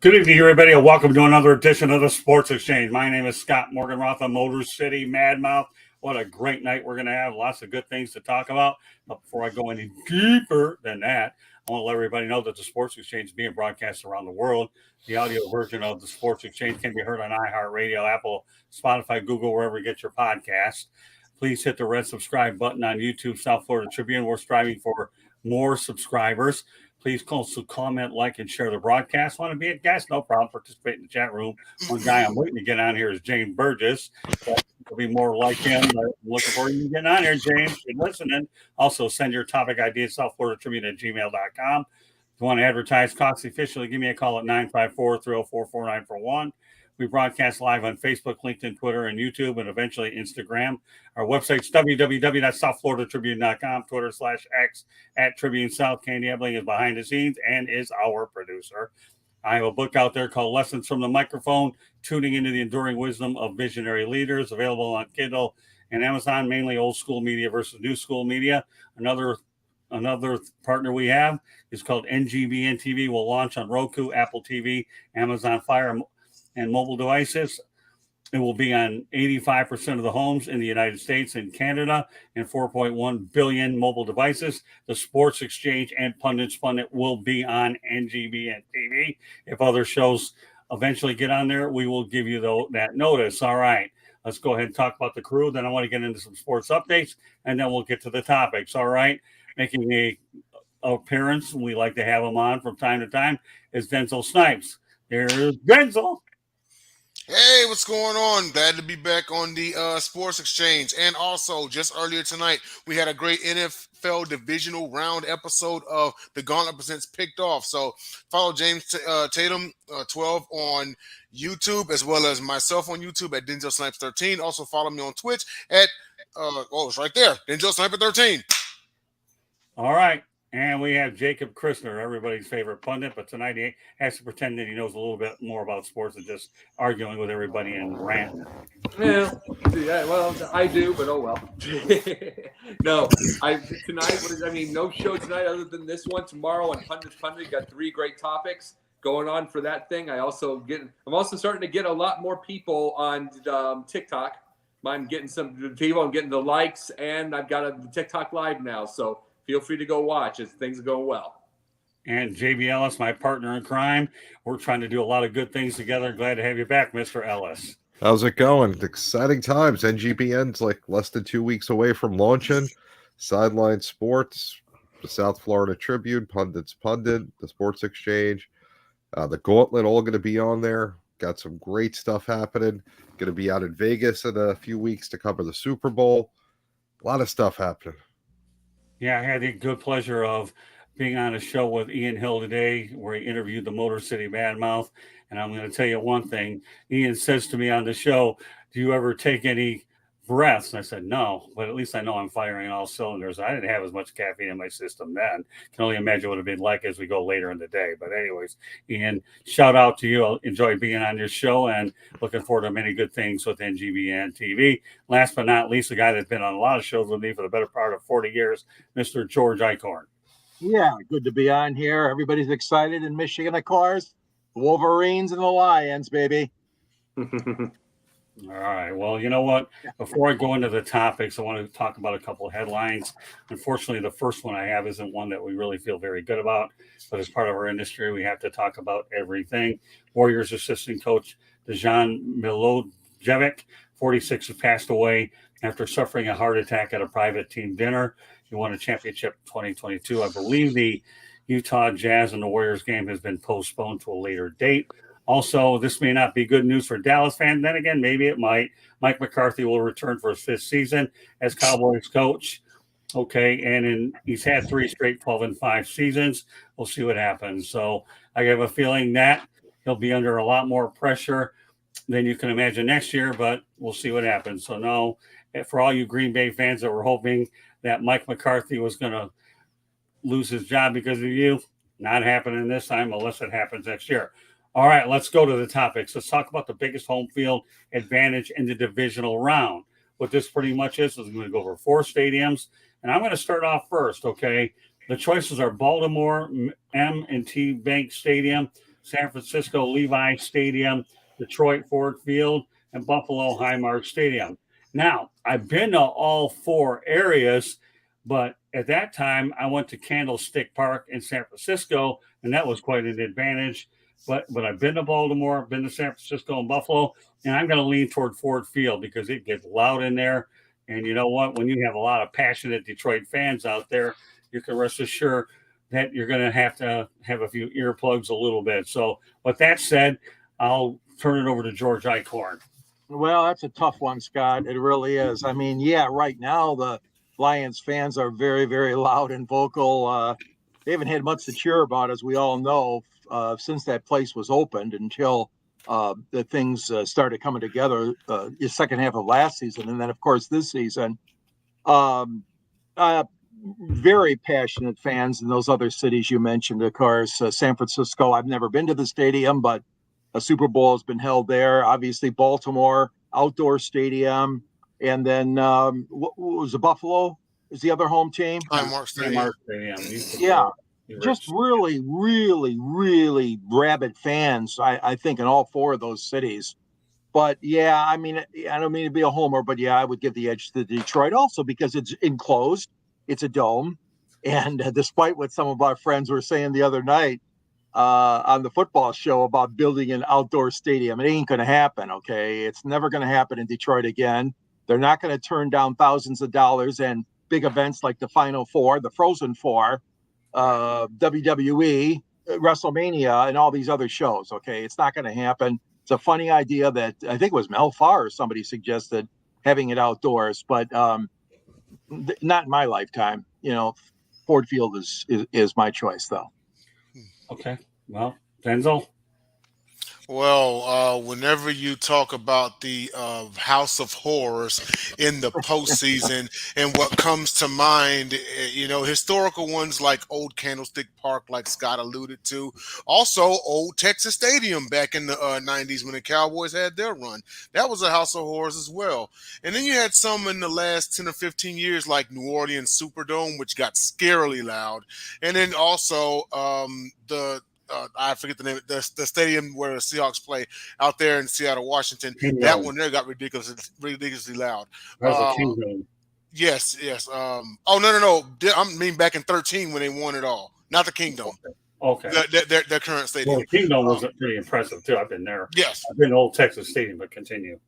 Good evening, everybody, and welcome to another edition of the Sports Exchange. My name is Scott Morganroth of Motor City Madmouth. What a great night we're going to have. Lots of good things to talk about. But before I go any deeper than that, I want to let everybody know that the Sports Exchange is being broadcast around the world. The audio version of the Sports Exchange can be heard on iHeartRadio, Apple, Spotify, Google, wherever you get your podcast. Please hit the red subscribe button on YouTube, South Florida Tribune. We're striving for more subscribers. Please also comment, like, and share the broadcast. Want to be a guest? No problem. Participate in the chat room. One guy I'm waiting to get on here is James Burgess. There'll be more like him. I'm looking forward to you getting on here, James. Good listening. Also, send your topic ideas, South Florida Tribune at gmail.com. If you want to advertise costs efficiently, give me a call at 954-304-4941. We broadcast live on Facebook, LinkedIn, Twitter, and YouTube, and eventually Instagram. Our website's www.southfloridatribune.com, Twitter/X at Tribune South. Candy Ebling is behind the scenes and is our producer. I have a book out there called Lessons from the Microphone, Tuning into the Enduring Wisdom of Visionary Leaders, available on Kindle and Amazon, mainly old school media versus new school media. Another partner we have is called NGBN TV. Will launch on Roku, Apple TV, Amazon Fire, and mobile devices. It will be on 85% of the homes in the United States and Canada and 4.1 billion mobile devices. The Sports Exchange and Pundits Fund will be on NGBN TV. If other shows eventually get on there, we will give you that notice. All right, let's go ahead and talk about the crew. Then I want to get into some sports updates, and then we'll get to the topics. All right, making a appearance, we like to have him on from time to time, is Denzel Snipes. There's Denzel. Hey, what's going on? Glad to be back on the Sports Exchange. And also, just earlier tonight, we had a great NFL divisional round episode of The Gauntlet Presents Picked Off. So follow James Tatum 12 on YouTube, as well as myself on YouTube at Denzel Snipes 13. Also follow me on Twitch at, it's right there, Denzel Sniper 13. All right. And we have Jacob Christner, everybody's favorite pundit, but tonight he has to pretend that he knows a little bit more about sports than just arguing with everybody and ranting. Yeah, well, I do, but oh well. No, no show tonight other than this one. Tomorrow on Pundits Pundit, got 3 great topics going on for that thing. I'm also starting to get a lot more people on TikTok. I'm getting some people, I'm getting the likes, and I've got a TikTok live now, so feel free to go watch as things are going well. And JB Ellis, my partner in crime. We're trying to do a lot of good things together. Glad to have you back, Mr. Ellis. How's it going? Exciting times. NGBN's like less than 2 weeks away from launching. Sideline Sports, the South Florida Tribune, Pundits Pundit, the Sports Exchange, the Gauntlet, all going to be on there. Got some great stuff happening. Going to be out in Vegas in a few weeks to cover the Super Bowl. A lot of stuff happening. Yeah, I had the good pleasure of being on a show with Ian Hill today where he interviewed the Motor City Madmouth. And I'm going to tell you one thing. Ian says to me on the show, do you ever take any breaths? And I said, no, but at least I know I'm firing all cylinders. I didn't have as much caffeine in my system then. Can only imagine what it would have been like as we go later in the day. But anyways, Ian, shout out to you. I'll enjoy being on your show and looking forward to many good things with NGBN TV. Last but not least, a guy that's been on a lot of shows with me for the better part of 40 years, Mr. George Eichhorn. Yeah, good to be on here. Everybody's excited in Michigan, of course. The Wolverines and the Lions, baby. All right. Well, you know what? Before I go into the topics, I want to talk about a couple of headlines. Unfortunately, the first one I have isn't one that we really feel very good about, but as part of our industry, we have to talk about everything. Warriors assistant coach Dejan Milojevic, 46, has passed away after suffering a heart attack at a private team dinner. He won a championship 2022. I believe the Utah Jazz and the Warriors game has been postponed to a later date. Also, this may not be good news for Dallas fans. Then again, maybe it might. Mike McCarthy will return for his 5th season as Cowboys coach. Okay, and he's had 3 straight 12-5 seasons. We'll see what happens. So I have a feeling that he'll be under a lot more pressure than you can imagine next year, but we'll see what happens. So no, for all you Green Bay fans that were hoping that Mike McCarthy was going to lose his job because of you, not happening this time unless it happens next year. All right, let's go to the topics. Let's talk about the biggest home field advantage in the divisional round. What this pretty much is I'm going to go over 4 stadiums, and I'm going to start off first, okay? The choices are Baltimore, M&T Bank Stadium, San Francisco Levi Stadium, Detroit Ford Field, and Buffalo Highmark Stadium. Now, I've been to all four areas, but at that time, I went to Candlestick Park in San Francisco, and that was quite an advantage. But I've been to Baltimore, been to San Francisco and Buffalo, and I'm going to lean toward Ford Field because it gets loud in there. And you know what? When you have a lot of passionate Detroit fans out there, you can rest assured that you're going to have a few earplugs a little bit. So with that said, I'll turn it over to George Eichhorn. Well, that's a tough one, Scott. It really is. I mean, yeah, right now the Lions fans are very, very loud and vocal. They haven't had much to cheer about, as we all know, since that place was opened until the things started coming together the second half of last season. And then, of course, this season. Very passionate fans in those other cities you mentioned, of course. San Francisco, I've never been to the stadium, but a Super Bowl has been held there. Obviously, Baltimore, outdoor stadium. And then what was the Buffalo? Is the other home team? Highmark Stadium. Yeah. Just really, really, really rabid fans, I think, in all four of those cities. But yeah, I mean, I don't mean to be a homer, but yeah, I would give the edge to Detroit also because it's enclosed, it's a dome, and despite what some of our friends were saying the other night on the football show about building an outdoor stadium, it ain't going to happen. Okay, it's never going to happen in Detroit again. They're not going to turn down thousands of dollars and big events like the Final Four, the Frozen Four, WWE, WrestleMania, and all these other shows. Okay, it's not going to happen. It's a funny idea that I think it was Mel Farr or somebody suggested having it outdoors, but not in my lifetime. You know, Ford Field is my choice, though. Okay, well, Denzel. Well, whenever you talk about the House of Horrors in the postseason, and what comes to mind, historical ones like Old Candlestick Park, like Scott alluded to, also Old Texas Stadium back in the 90s when the Cowboys had their run. That was a House of Horrors as well. And then you had some in the last 10 or 15 years like New Orleans Superdome, which got scarily loud. And then also I forget the name, the stadium where the Seahawks play out there in Seattle, Washington. Kingdom. That one there got ridiculously loud. Yes. Oh, no. I mean back in 2013 when they won it all. Not the Kingdom. Okay. Their current stadium. Well, the Kingdom was pretty impressive, too. I've been there. Yes. I've been to Old Texas Stadium, but continue.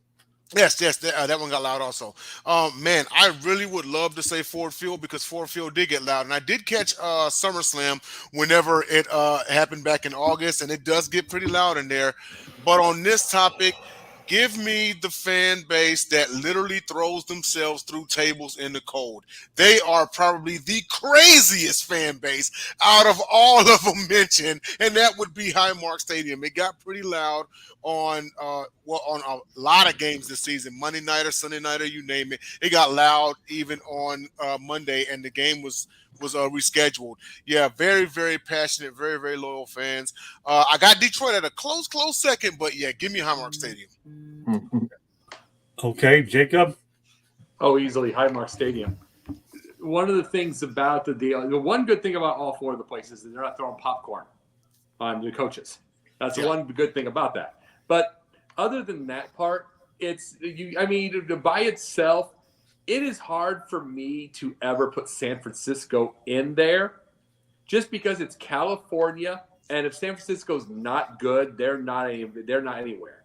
Yes, that one got loud also. Man, I really would love to say Ford Field because Ford Field did get loud. And I did catch SummerSlam whenever it happened back in August, and it does get pretty loud in there. But on this topic, give me the fan base that literally throws themselves through tables in the cold. They are probably the craziest fan base out of all of them mentioned, and that would be Highmark Stadium. It got pretty loud on a lot of games this season, Monday night or Sunday night or you name it. It got loud even on Monday, and the game was rescheduled. Yeah, very, very passionate, very, very loyal fans. I got Detroit at a close second, but yeah, give me Highmark Stadium. Okay, Jacob. Oh, easily Highmark Stadium. One of the things about the deal, the one good thing about all four of the places is they're not throwing popcorn on the coaches. That's the one good thing about that. But other than that part, by itself, it is hard for me to ever put San Francisco in there just because it's California. And if San Francisco's not good, they're not anywhere.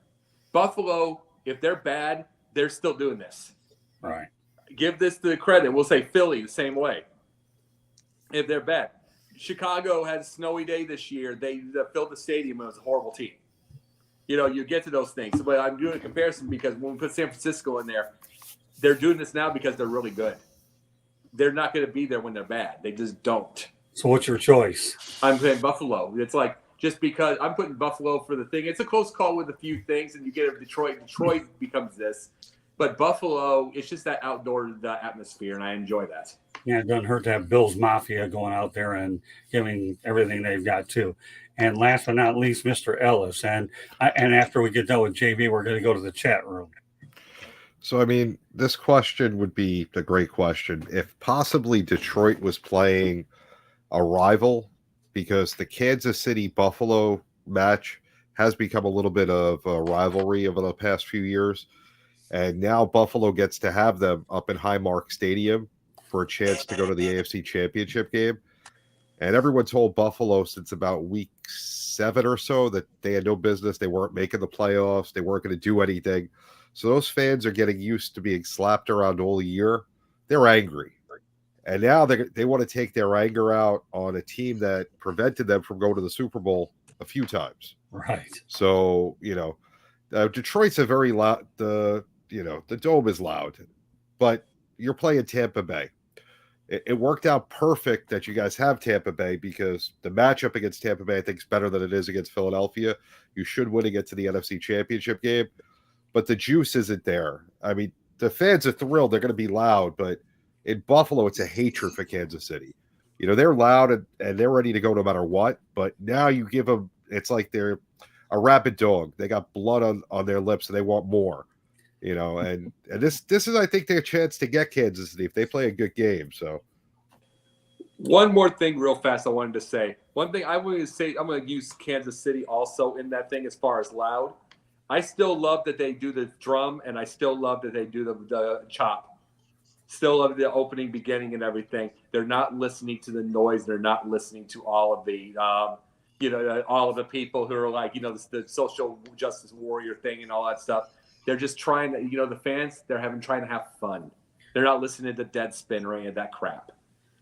Buffalo, if they're bad, they're still doing this. Right. Give this the credit. We'll say Philly the same way. If they're bad. Chicago had a snowy day this year. They filled the stadium. It was a horrible team. You get to those things. But I'm doing a comparison because when we put San Francisco in there, they're doing this now because they're really good. They're not going to be there when they're bad. They just don't. So what's your choice? I'm saying Buffalo. It's like just because I'm putting Buffalo for the thing. It's a close call with a few things, and you get a Detroit. Detroit becomes this. But Buffalo, it's just that outdoor atmosphere, and I enjoy that. Yeah, it doesn't hurt to have Bill's Mafia going out there and giving everything they've got, too. And last but not least, Mr. Ellis. And after we get done with JB, we're going to go to the chat room. So, I mean, this question would be a great question. If possibly Detroit was playing a rival, because the Kansas City Buffalo match has become a little bit of a rivalry over the past few years. And now Buffalo gets to have them up in Highmark Stadium for a chance to go to the AFC Championship game. And everyone told Buffalo since about week 7 or so that they had no business. They weren't making the playoffs. They weren't going to do anything. So those fans are getting used to being slapped around all year. They're angry. And now they want to take their anger out on a team that prevented them from going to the Super Bowl a few times. Right. So, Detroit's a very loud, the Dome is loud, but you're playing Tampa Bay. It worked out perfect that you guys have Tampa Bay because the matchup against Tampa Bay, I think, is better than it is against Philadelphia. You should win to get to the NFC Championship game, but the juice isn't there. I mean, the fans are thrilled. They're going to be loud, but in Buffalo, it's a hatred for Kansas City. They're loud and they're ready to go no matter what, but now you give them, it's like they're a rabid dog. They got blood on their lips and they want more. And this is, I think, their chance to get Kansas City if they play a good game. So, one more thing, real fast, I wanted to say. One thing I wanted to say, I'm going to use Kansas City also in that thing as far as loud. I still love that they do the drum, and I still love that they do the chop. Still love the opening, beginning, and everything. They're not listening to the noise. They're not listening to all of the all of the people who are like, the social justice warrior thing and all that stuff. They're just trying to, the fans, trying to have fun. They're not listening to Deadspin or any of that crap.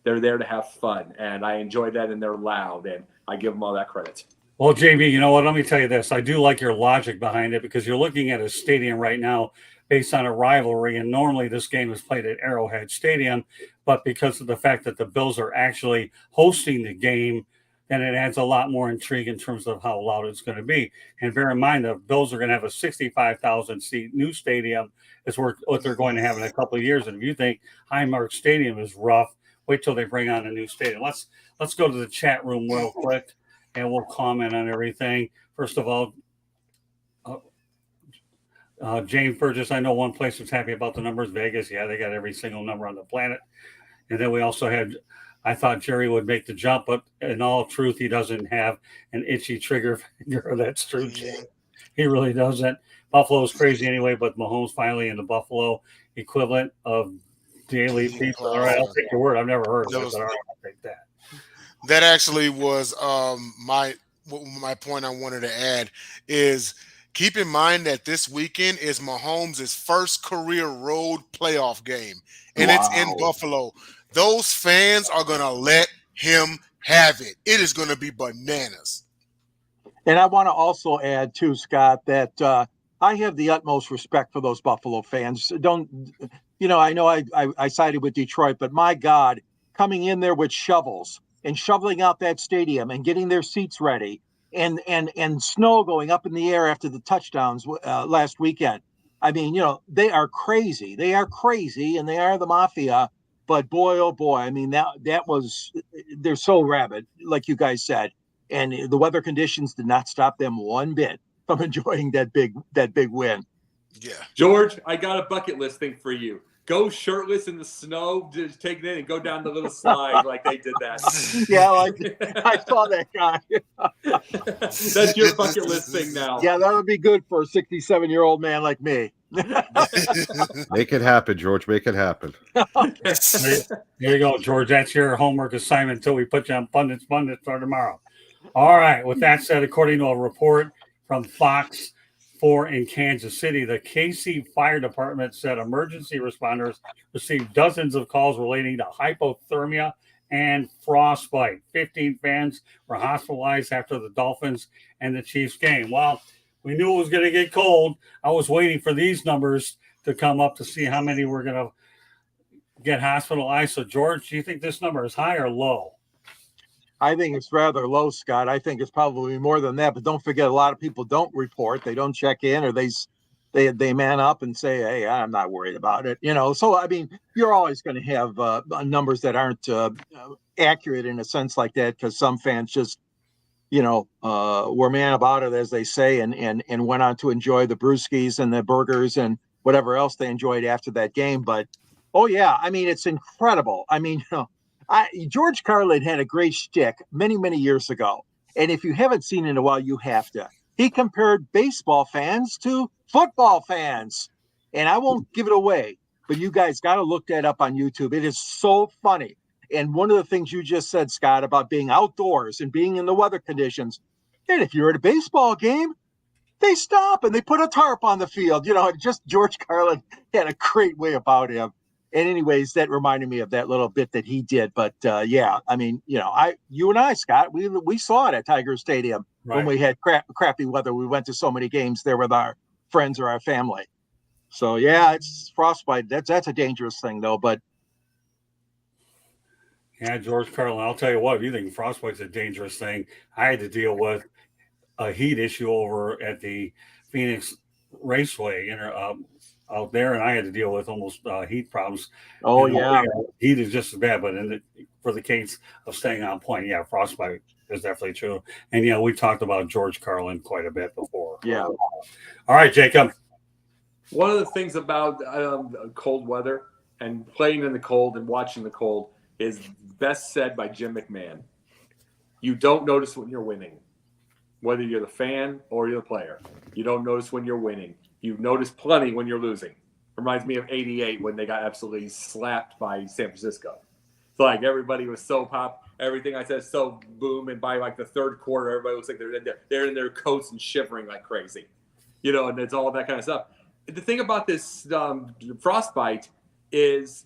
They're there to have fun, and I enjoy that, and they're loud, and I give them all that credit. Well, JB, you know what? Let me tell you this. I do like your logic behind it because you're looking at a stadium right now based on a rivalry, and normally this game is played at Arrowhead Stadium, but because of the fact that the Bills are actually hosting the game, then it adds a lot more intrigue in terms of how loud it's going to be. And bear in mind, the Bills are going to have a 65,000-seat new stadium is what they're going to have in a couple of years. And if you think Highmark Stadium is rough, wait till they bring on a new stadium. Let's go to the chat room real quick, and we'll comment on everything. First of all, James Burgess, I know one place that's happy about the numbers, Vegas. Yeah, they got every single number on the planet. And then we also had, I thought Jerry would make the jump, but in all truth, he doesn't have an itchy trigger finger. That's true, James. He really doesn't. Buffalo's crazy anyway, but Mahomes finally in the Buffalo equivalent of daily pizza. All right, I'll take your word. I've never heard of it, but all right, I'll take that. That actually was my point I wanted to add is keep in mind that this weekend is Mahomes' first career road playoff game, and it's in Buffalo. Those fans are going to let him have it. It is going to be bananas. And I want to also add, too, Scott, that I have the utmost respect for those Buffalo fans. I know I sided with Detroit, but my God, coming in there with shovels and shoveling out that stadium and getting their seats ready and snow going up in the air after the touchdowns last weekend. I mean, they are crazy. They are crazy, and they are the mafia. But boy, oh boy, I mean, they're so rabid, like you guys said. And the weather conditions did not stop them one bit from enjoying that big win. Yeah. George, I got a bucket list thing for you. Go shirtless in the snow, just take it in and go down the little slide like they did that. Yeah, I saw that guy. That's your bucket list thing now. Yeah, that would be good for a 67-year-old man like me. Make it happen, George. Make it happen. There you go, George. That's your homework assignment until we put you on pundits for tomorrow. All right. With that said, according to a report from Fox 4 in Kansas City, the KC Fire Department said emergency responders received dozens of calls relating to hypothermia and frostbite. 15 fans were hospitalized after the Dolphins and the Chiefs game. Well, we knew it was going to get cold. I was waiting for these numbers to come up to see how many were going to get hospitalized. So, George, do you think this number is high or low? I think it's rather low, Scott. I think it's probably more than that. But don't forget, a lot of people don't report. They don't check in, or they man up and say, "Hey, I'm not worried about it." So I mean, you're always going to have numbers that aren't accurate in a sense like that, because some fans just, were man about it, as they say, and went on to enjoy the brewskis and the burgers and whatever else they enjoyed after that game. But oh yeah, I mean, it's incredible. I mean, George Carlin had a great shtick many, many years ago, And if you haven't seen it in a while, you have to. He compared baseball fans to football fans. And I won't give it away, but you guys got to look that up on YouTube. It is so funny. And one of the things you just said, Scott, about being outdoors and being in the weather conditions, and if you're at a baseball game, they stop and they put a tarp on the field. Just George Carlin had a great way about him. And anyways, that reminded me of that little bit that he did. But yeah, I mean, you and I, Scott, we saw it at Tiger Stadium when we had crappy weather. We went to so many games there with our friends or our family. So yeah, it's frostbite. That's a dangerous thing though. But yeah, George Carlin, I'll tell you what, if you think frostbite's a dangerous thing, I had to deal with a heat issue over at the Phoenix Raceway out there, and I had to deal with almost heat problems. oh yeah, heat is just as bad, but for the case of staying on point, yeah, frostbite is definitely true. And we talked about George Carlin quite a bit before. Yeah. All right, Jacob. One of the things about cold weather and playing in the cold and watching the cold is best said by Jim McMahon. You don't notice when you're winning, whether you're the fan or you're the player. You don't notice when you're winning. You notice plenty when you're losing. Reminds me of '88 when they got absolutely slapped by San Francisco. It's like everybody was so pop. Everything I said so boom, and by like the third quarter, everybody looks like they're in their coats and shivering like crazy. And it's all that kind of stuff. The thing about this frostbite is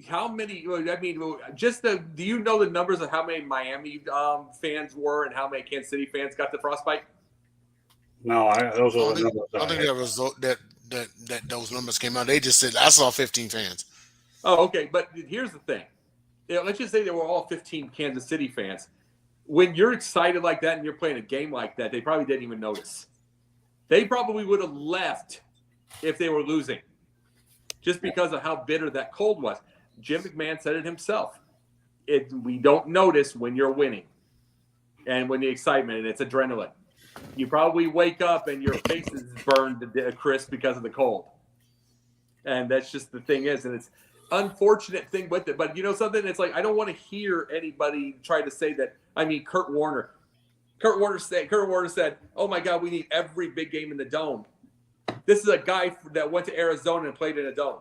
how many. I mean, do you know the numbers of how many Miami fans were and how many Kansas City fans got the frostbite? No, those are the numbers. I think that those numbers came out. They just said I saw 15 fans. Oh, okay. But here's the thing. Let's just say they were all 15 Kansas City fans. When you're excited like that and you're playing a game like that, they probably didn't even notice. They probably would have left if they were losing, just because of how bitter that cold was. Jim McMahon said it himself. We don't notice when you're winning and when the excitement, and it's adrenaline. You probably wake up and your face is burned to crisp because of the cold. And that's just the thing is, and it's unfortunate thing with it. But something, it's like I don't want to hear anybody try to say that. I mean, Kurt Warner said, "Oh my God, we need every big game in the dome." This is a guy that went to Arizona and played in a dome,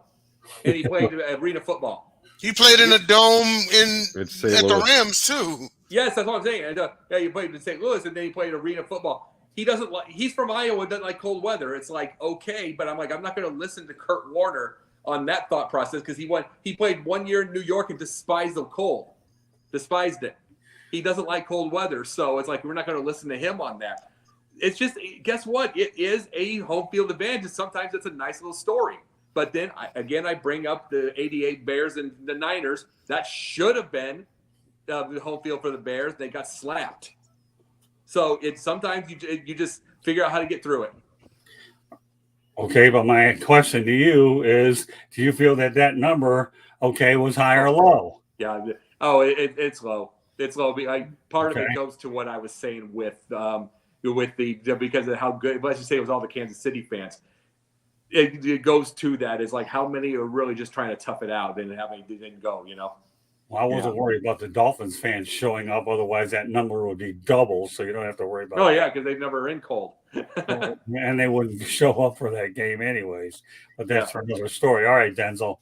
and he played arena football. He played in a dome at the Rams too. Yes, that's what I'm saying. And, he played in St. Louis, and then he played arena football. He's from Iowa, doesn't like cold weather. It's like, okay, but I'm not going to listen to Kurt Warner on that thought process because he played 1 year in New York and despised the cold. Despised it. He doesn't like cold weather, so it's like we're not going to listen to him on that. It's just, guess what? It is a home field advantage. Sometimes it's a nice little story. But then, I bring up the '88 Bears and the Niners. That should have been the home field for the Bears. They got slapped. So sometimes you just figure out how to get through it. Okay, but my question to you is, do you feel that number, was high or low? Yeah. Oh, it's low. It's low. Part of it goes to what I was saying with because of how good. Let's just say it was all the Kansas City fans. It goes to that is like how many are really just trying to tough it out and how many didn't go. Well, I wasn't worried about the Dolphins fans showing up. Otherwise, that number would be double, so you don't have to worry about it. Oh, yeah, because they've never been cold. And they wouldn't show up for that game anyways. But that's another story. All right, Denzel.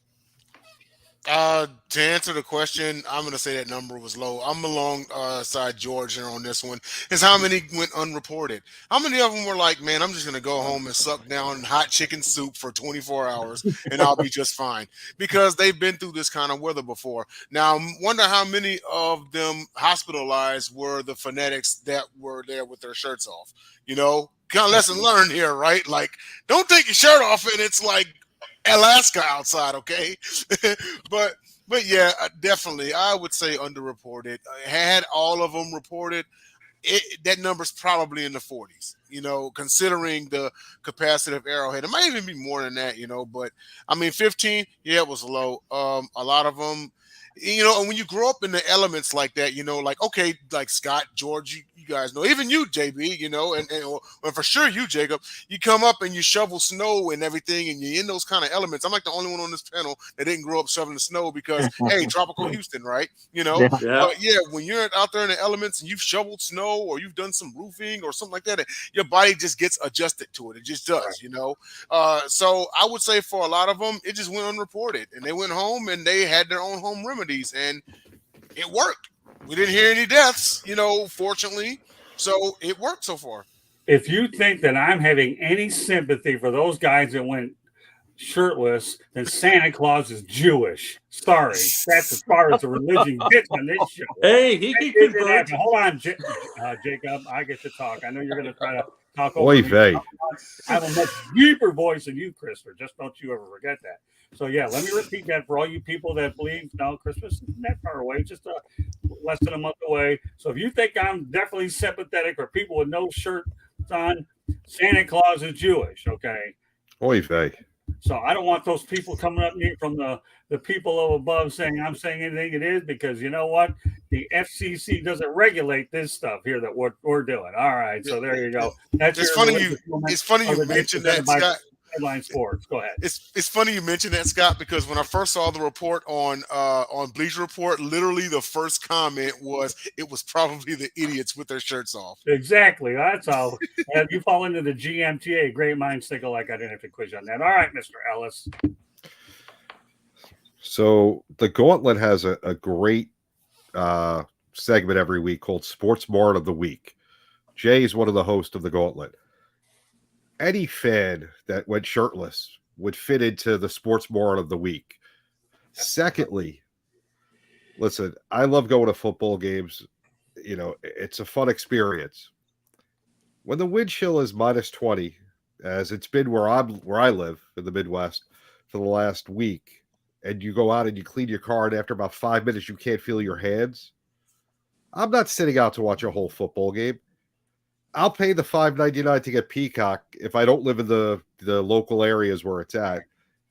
To answer the question, I'm going to say that number was low. I'm alongside George here on this one. Is how many went unreported? How many of them were like, man, I'm just going to go home and suck down hot chicken soup for 24 hours and I'll be just fine? Because they've been through this kind of weather before. Now, I wonder how many of them hospitalized were the fanatics that were there with their shirts off. Kind of lesson learned here, right? Like, don't take your shirt off and it's like Alaska outside, okay? but yeah, definitely, I would say underreported. Had all of them reported, that number's probably in the 40s. Considering the capacity of Arrowhead, it might even be more than that. But I mean, 15, yeah, it was low. A lot of them, And when you grow up in the elements like that, like, okay, like Scott, George, you guys know, even you, JB, and for sure you, Jacob, you come up and you shovel snow and everything, and you're in those kind of elements. I'm like the only one on this panel that didn't grow up shoveling the snow because, hey, tropical Houston, right? Yeah. Yeah. But yeah, when you're out there in the elements and you've shoveled snow or you've done some roofing or something like that, your body just gets adjusted to it. It just does, So I would say for a lot of them, it just went unreported, and they went home and they had their own home remedies, and it worked. We didn't hear any deaths, fortunately. So it worked so far. If you think that I'm having any sympathy for those guys that went shirtless, then Santa Claus is Jewish. Sorry, that's as far as the religion gets on this show. Hey, he can convert. Hold on, Jacob. I get to talk. I know you're going to try to talk over Oy me. vey. I have a much deeper voice than you, Christopher. Just don't you ever forget that. So yeah, let me repeat that for all you people that believe no, Christmas isn't that far away, just less than a month away. So if you think I'm definitely sympathetic for people with no shirts on, Santa Claus is Jewish. Okay. Oy vey. So I don't want those people coming up me from the people up above saying I'm saying anything it is, because you know what? The FCC doesn't regulate this stuff here that we're doing. All right, so there you go. That's It's funny you mentioned that, Scott. Headline Sports. Go ahead. It's funny you mentioned that, Scott, because when I first saw the report on Bleacher Report, literally the first comment was it was probably the idiots with their shirts off. Exactly. That's all. And you fall into the GMTA. Great minds think alike. I didn't have to quiz you on that. All right, Mr. Ellis. So the Gauntlet has a great segment every week called Sports Mart of the Week. Jay is one of the hosts of the Gauntlet. Any fan that went shirtless would fit into the Sports Mart of the Week. Secondly, listen, I love going to football games. It's a fun experience. When the wind chill is minus 20, as it's been where I live in the Midwest for the last week, and you go out and you clean your car, and after about 5 minutes you can't feel your hands, I'm not sitting out to watch a whole football game. I'll pay the $5.99 to get Peacock if I don't live in the local areas where it's at.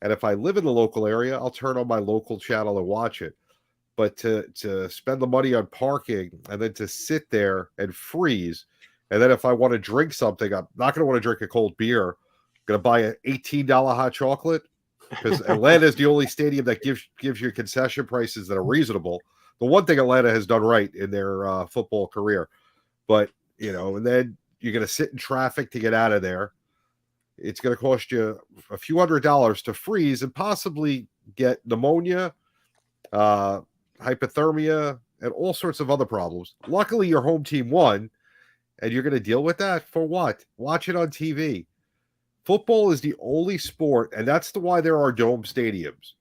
And if I live in the local area, I'll turn on my local channel and watch it. But to spend the money on parking and then to sit there and freeze, and then if I want to drink something, I'm not going to want to drink a cold beer. I'm going to buy an $18 hot chocolate, because Atlanta is the only stadium that gives you concession prices that are reasonable. The one thing Atlanta has done right in their football career. But and then you're going to sit in traffic to get out of there. It's going to cost you a few $100s to freeze and possibly get pneumonia, hypothermia, and all sorts of other problems. Luckily, your home team won, and you're going to deal with that for what? Watch it on TV. Football is the only sport, and that's why there are dome stadiums.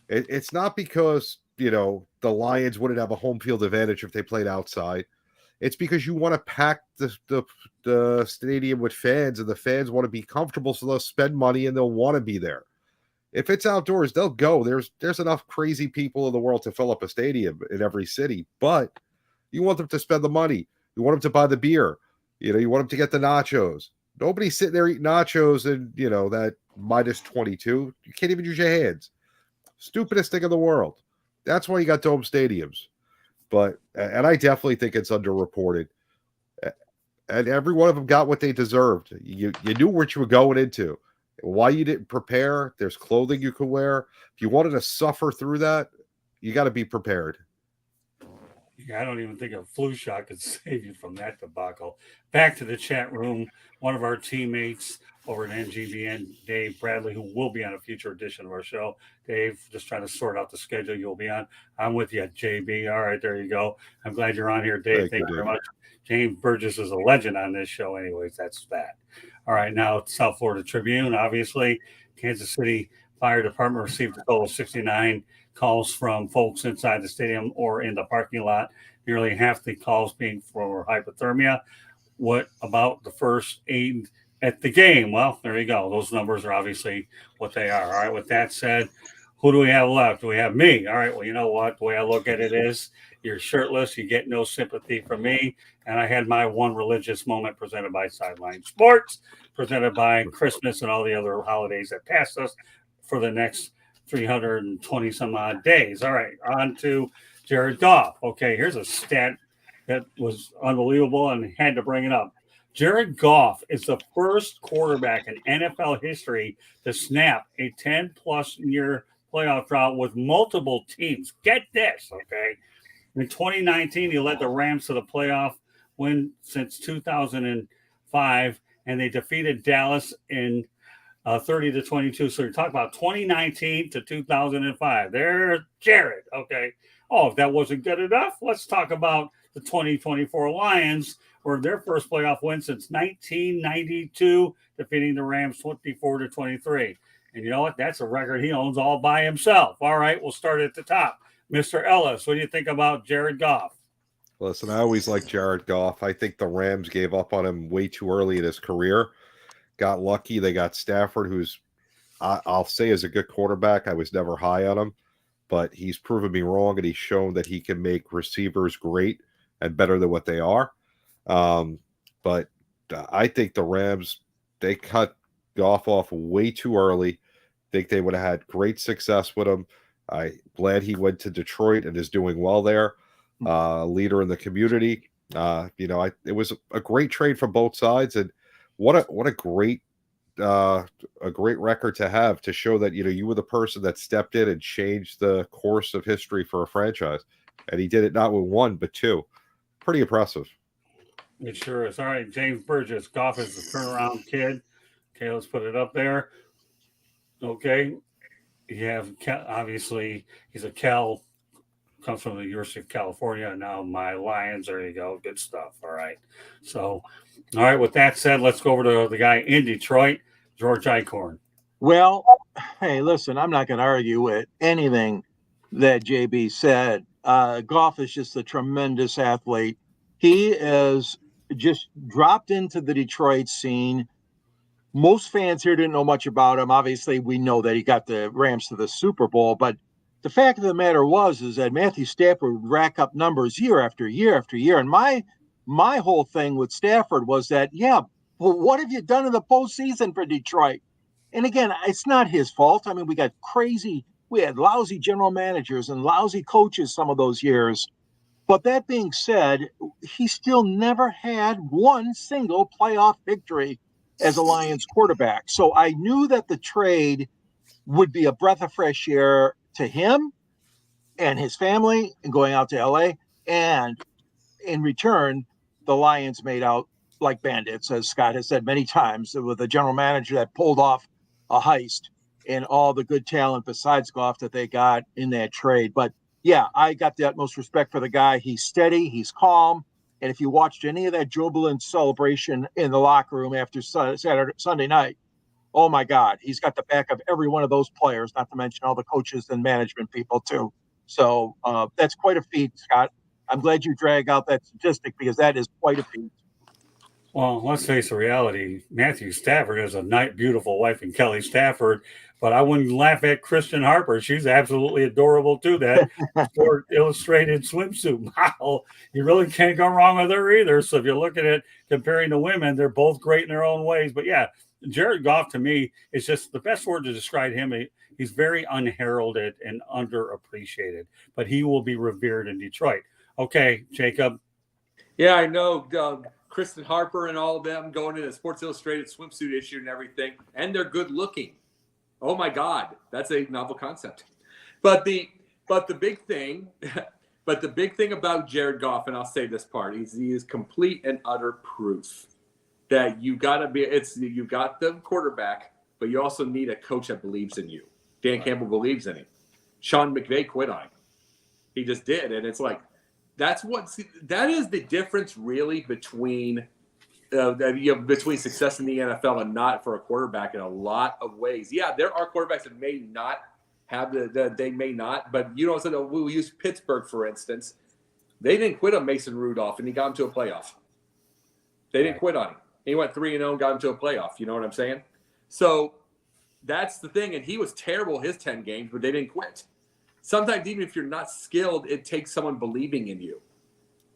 It's not because, the Lions wouldn't have a home field advantage if they played outside. It's because you want to pack the stadium with fans, and the fans want to be comfortable, so they'll spend money and they'll want to be there. If it's outdoors, they'll go. There's enough crazy people in the world to fill up a stadium in every city, but you want them to spend the money. You want them to buy the beer. You want them to get the nachos. Nobody's sitting there eating nachos and, that minus 22. You can't even use your hands. Stupidest thing in the world. That's why you got dome stadiums. And I definitely think it's underreported. And every one of them got what they deserved. You knew what you were going into. Why you didn't prepare, there's clothing you could wear. If you wanted to suffer through that, you got to be prepared. Yeah, I don't even think a flu shot could save you from that debacle. Back to the chat room. One of our teammates over at NGBN, Dave Bradley, who will be on a future edition of our show. Dave, just trying to sort out the schedule you'll be on. I'm with you, JB. All right, there you go. I'm glad you're on here, Dave. Thank you very much. James Burgess is a legend on this show anyways. That's that. All right, now South Florida Tribune, obviously. Kansas City Fire Department received a total of 69 calls from folks inside the stadium or in the parking lot. Nearly half the calls being for hypothermia. What about the first aid at the game? Well, there you go. Those numbers are obviously what they are. All right, with that said, who do we have left? Do we have me? All right, well, you know what? The way I look at it is you're shirtless. You get no sympathy from me. And I had my one religious moment presented by Sideline Sports, presented by Christmas and all the other holidays that passed us for the next 320 some odd days. All right, on to Jared Goff. Okay, here's a stat that was unbelievable and had to bring it up. Jared Goff is the first quarterback in NFL history to snap a 10-plus year playoff drought with multiple teams. Get this, okay? In 2019, he led the Rams to the playoff win since 2005, and they defeated Dallas in 30-22. So you're talking about 2019 to 2005. There's Jared, okay? Oh, if that wasn't good enough, let's talk about the 2024 Lions, where their first playoff win since 1992, defeating the Rams 24-23. And you know what? That's a record he owns all by himself. All right, we'll start at the top. Mr. Ellis, what do you think about Jared Goff? Listen, I always like Jared Goff. I think the Rams gave up on him way too early in his career. Got lucky. They got Stafford, who's, I'll say, is a good quarterback. I was never high on him, but he's proven me wrong, and he's shown that he can make receivers great and better than what they are. But I think the Rams, they cut Goff off way too early. Think they would have had great success with him. I'm glad he went to Detroit and is doing well there. Leader in the community. It was a great trade from both sides, and what a great record to have, to show that you were the person that stepped in and changed the course of history for a franchise, and he did it not with one but two. Pretty impressive. It sure is. All right, James Burgess. Goff is the turnaround kid. Okay, let's put it up there. Okay. You have, obviously, he's a Cal, comes from the University of California. Now my Lions, there you go. Good stuff. All right. So, all right, with that said, let's go over to the guy in Detroit, George Eichhorn. Well, hey, listen, I'm not going to argue with anything that JB said. Goff is just a tremendous athlete. He is just dropped into the Detroit scene. Most fans here didn't know much about him. Obviously, we know that he got the Rams to the Super Bowl, but the fact of the matter is that Matthew Stafford would rack up numbers year after year after year. And my whole thing with Stafford was that, well, what have you done in the postseason for Detroit? And again, it's not his fault. I mean, we had lousy general managers and lousy coaches some of those years. But that being said, he still never had one single playoff victory as a Lions quarterback. So I knew that the trade would be a breath of fresh air to him and his family and going out to LA. And in return, the Lions made out like bandits, as Scott has said many times, with a general manager that pulled off a heist and all the good talent besides Goff that they got in that trade. But yeah, I got the utmost respect for the guy. He's steady, he's calm. And if you watched any of that jubilant celebration in the locker room after Sunday night, oh my God, he's got the back of every one of those players, not to mention all the coaches and management people too. So that's quite a feat, Scott. I'm glad you drag out that statistic, because that is quite a feat. Well, let's face the reality. Matthew Stafford has a beautiful wife in Kelly Stafford, but I wouldn't laugh at Kristen Harper. She's absolutely adorable too. That sport illustrated swimsuit model. You really can't go wrong with her either. So if you look at it, comparing the women, they're both great in their own ways. But yeah, Jared Goff to me is just the best word to describe him. He's very unheralded and underappreciated, but he will be revered in Detroit. Okay, Jacob. Yeah, I know. Kristen Harper and all of them going in a Sports Illustrated swimsuit issue and everything, and they're good looking. Oh my God, that's a novel concept. But the big thing about Jared Goff, and I'll say this part, he is complete and utter proof that you got the quarterback, but you also need a coach that believes in you. Dan Campbell believes in him. Sean McVay quit on him. He just did, and it's like, that is the difference really between success in the NFL and not for a quarterback in a lot of ways. Yeah, there are quarterbacks that may not have they may not, but we'll use Pittsburgh for instance. They didn't quit on Mason Rudolph, and he got him to a playoff. They didn't quit on him. He went 3-0 and got him to a playoff. You know what I'm saying? So that's the thing, and he was terrible his 10 games, but they didn't quit. Sometimes even if you're not skilled, it takes someone believing in you.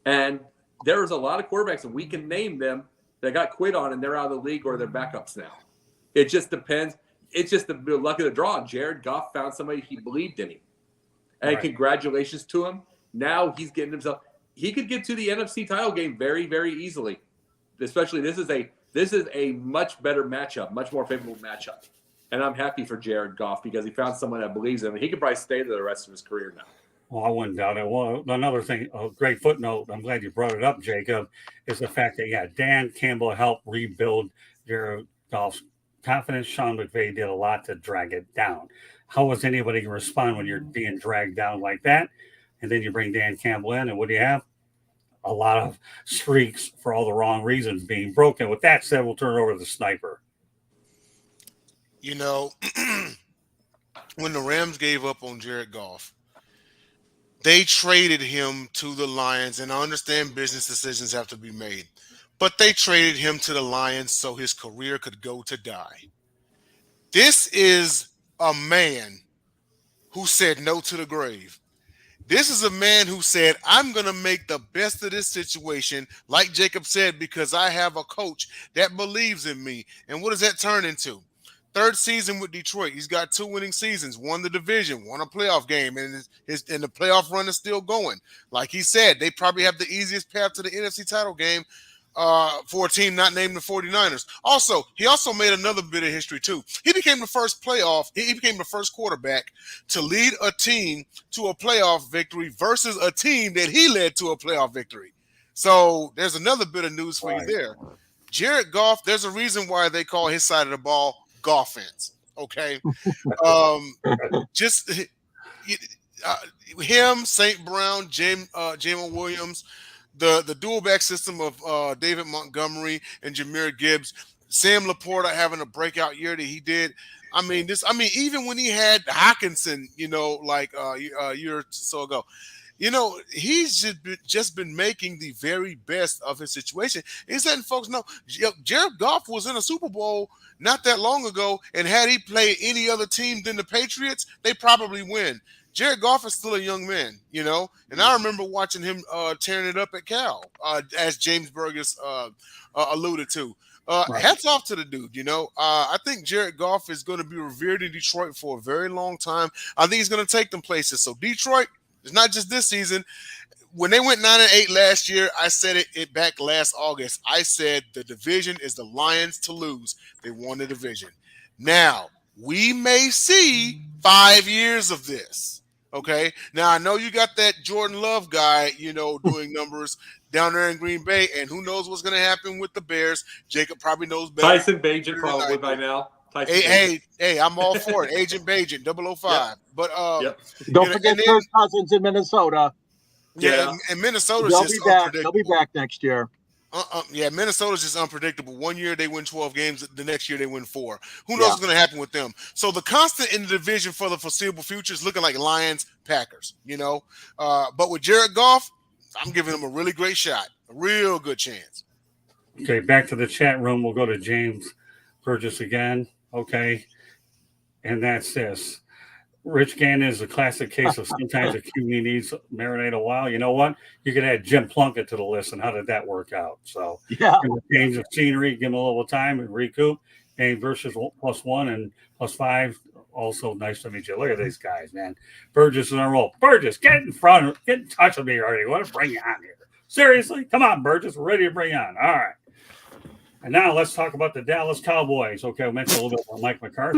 And there's a lot of quarterbacks, and we can name them, that got quit on and they're out of the league or they're backups now. It just depends. it's just the luck of the draw. Jared Goff found somebody he believed in him. And congratulations to him. Now he's getting himself – he could get to the NFC title game very, very easily. Especially this is a much better matchup, much more favorable matchup. And I'm happy for Jared Goff because he found someone that believes in him. He could probably stay there the rest of his career now. Well, I wouldn't doubt it. Well, another thing, a great footnote, I'm glad you brought it up, Jacob, is the fact that, Dan Campbell helped rebuild Jared Goff's confidence. Sean McVay did a lot to drag it down. How was anybody going to respond when you're being dragged down like that? And then you bring Dan Campbell in, and what do you have? A lot of streaks for all the wrong reasons being broken. With that said, we'll turn it over to the sniper. You know, when the Rams gave up on Jared Goff, they traded him to the Lions, and I understand business decisions have to be made, but they traded him to the Lions so his career could go to die. This is a man who said no to the grave. This is a man who said, I'm going to make the best of this situation, like Jacob said, because I have a coach that believes in me. And what does that turn into? Third season with Detroit. He's got 2 winning seasons, won the division, won a playoff game, and the playoff run is still going. Like he said, they probably have the easiest path to the NFC title game for a team not named the 49ers. Also, he also made another bit of history, too. He became the first he became the first quarterback to lead a team to a playoff victory versus a team that he led to a playoff victory. So there's another bit of news for you there. Jared Goff, there's a reason why they call his side of the ball Goffense, okay? Him, St. Brown, Jamal Williams, the dual back system of David Montgomery and Jahmyr Gibbs, Sam Laporta having a breakout year that he did. Even when he had Hockenson, a year or so ago, he's just been making the very best of his situation. He's letting folks know, Jared Goff was in a Super Bowl not that long ago, and had he played any other team than the Patriots, they probably win. Jared Goff is still a young man, and I remember watching him tearing it up at Cal, as James Burgess alluded to. Hats off to the dude, I think Jared Goff is going to be revered in Detroit for a very long time. I think he's going to take them places. So Detroit, it's not just this season. When they went 9-8 last year, I said it back last August. I said the division is the Lions to lose. They won the division. Now, we may see 5 years of this. Okay. Now I know you got that Jordan Love guy, doing numbers down there in Green Bay, and who knows what's going to happen with the Bears. Jacob probably knows better. Tyson Bagent probably by now. Hey, I'm all for it. Agent Bagent, 005. Yep. But don't forget Kirk Cousins in Minnesota. Yeah, and Minnesota's just unpredictable. They'll be back next year. Minnesota's just unpredictable. 1 year they win 12 games, the next year they win 4. Who knows what's going to happen with them? So the constant in the division for the foreseeable future is looking like Lions, Packers, But with Jared Goff, I'm giving him a really great shot, a real good chance. Okay, back to the chat room. We'll go to James Burgess again. Okay, and that's this. Rich Gannon is a classic case of sometimes a QB needs to marinate a while. You know what? You could add Jim Plunkett to the list, and how did that work out? So, change of scenery, give him a little time and recoup. And versus +1 and +5, also nice to meet you. Look at these guys, man. Burgess is on a roll. Burgess, get in touch with me already. I want to bring you on here. Seriously? Come on, Burgess. We're ready to bring you on. All right. And now let's talk about the Dallas Cowboys. Okay, we mentioned a little bit about Mike McCarthy.